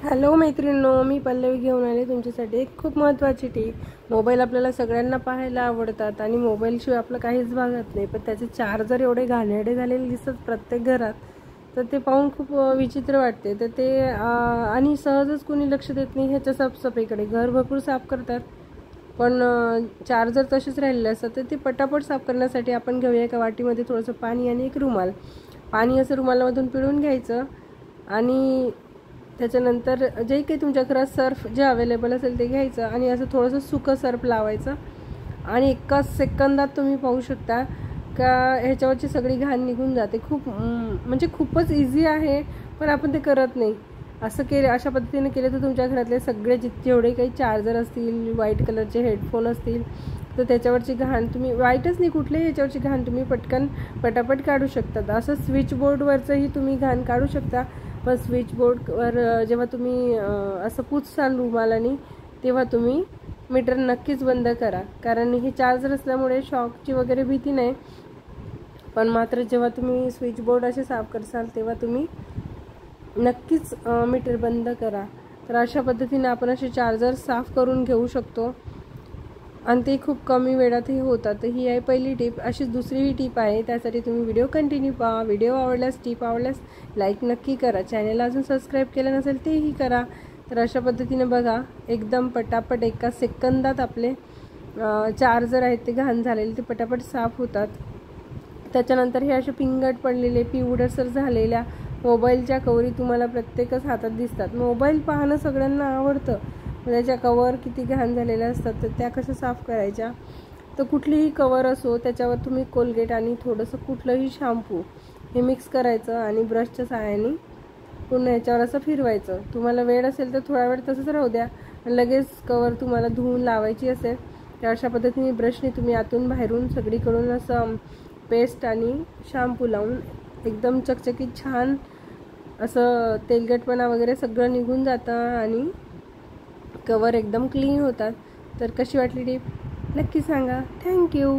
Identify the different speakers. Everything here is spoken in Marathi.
Speaker 1: हॅलो मैत्रिणींनो, मी पल्लवी घेऊन आले तुमच्यासाठी एक खूप महत्त्वाची टीप। मोबाईल आपल्याला सगळ्यांना पाहायला आवडतात आणि मोबाईलशिवाय आपलं काहीच भागत नाही, पण त्याचे चार्जर एवढे घाणेरडे झालेले दिसतात प्रत्येक घरात, तर ते पाहून खूप विचित्र वाटते। तर ते आणि सहजच कोणी लक्ष देत नाही ह्याच्या साफसफाईकडे। घर भरपूर साफ करतात पण चार्जर तसेच राहिलेले असतात। तर ते पटापट साफ करण्यासाठी आपण घेऊया एका वाटीमध्ये थोडंसं पाणी आणि एक रुमाल। पाणी असं रुमालामधून पिळून घ्यायचं आणि त्याच्यानंतर जे काही तुमच्या घरात सर्फ जे अवेलेबल असेल ते घ्यायचं आणि असं थोडंसं सुकं सर्फ लावायचं आणि एका सेकंदात तुम्ही पाहू शकता का ह्याच्यावरची सगळी घाण निघून जाते। खूप म्हणजे खूपच इझी आहे, पण आपण ते करत नाही। असं केलं, अशा पद्धतीने केलं तर तुमच्या घरातले सगळे जेवढे काही चार्जर असतील, व्हाईट कलरचे हेडफोन असतील, तर त्याच्यावरची घाण तुम्ही, वाईटच नाही कुठल्याही याच्यावरची घाण तुम्ही पटापट काढू शकता। असं स्विच बोर्डवरचंही तुम्ही घाण काढू शकता, पण स्विच बोर्डवर जेव्हा तुम्ही असं पुससाल रुमालाने तेव्हा तुम्ही मीटर नक्कीच बंद करा, कारण हे चार्जर असल्यामुळे शॉकची वगैरे भीती नाही। पण मात्र जेव्हा तुम्ही स्विच बोर्ड असे साफ करसाल तेव्हा तुम्ही नक्कीच मीटर बंद करा। तर अशा पद्धतीने आपण असे चार्जर साफ करून घेऊ शकतो आणि ते खूप कमी वेळातही होतात। तर ही आहे पहिली टीप। अशीच दुसरीही टीप आहे, त्यासाठी तुम्ही व्हिडिओ कंटिन्यू पहा। व्हिडिओ आवडल्यास, टीप आवडल्यास लाईक नक्की करा। चॅनलला अजून सबस्क्राईब केलं नसेल तेही करा। तर अशा पद्धतीने बघा, एकदम पटापट एका सेकंदात आपले चार्जर आहेत ते घाण झालेले ते पटापट साफ होतात। त्याच्यानंतर हे असे पिंगट पडलेले, पिवळसर झालेल्या मोबाईलच्या कवरी तुम्हाला प्रत्येकच हातात दिसतात। मोबाईल पाहणं सगळ्यांना आवडतं, त्याच्या कवर किती घाण झालेल्या असतात, तर त्या कशा साफ करायच्या। तर कुठलीही कवर असो, त्याच्यावर तुम्ही कोलगेट आणि थोडंसं कुठलंही शॅम्पू हे मिक्स करायचं आणि ब्रशच्या सहाय्याने पुन्हा याच्यावर असं फिरवायचं। तुम्हाला वेळ असेल तर थोडा वेळ तसंच राहू द्या, लगेच कवर तुम्हाला धुवून लावायची असेल तर अशा पद्धतीने ब्रशने तुम्ही आतून बाहेरून सगळीकडून असं पेस्ट आणि शॅम्पू लावून एकदम चकचकीत छान असं तेलकटपणा वगैरे सगळं निघून जातं आणि कवर एकदम क्लीन होतात। तर कशी वाटली टीप नक्की सांगा। थँक्यू।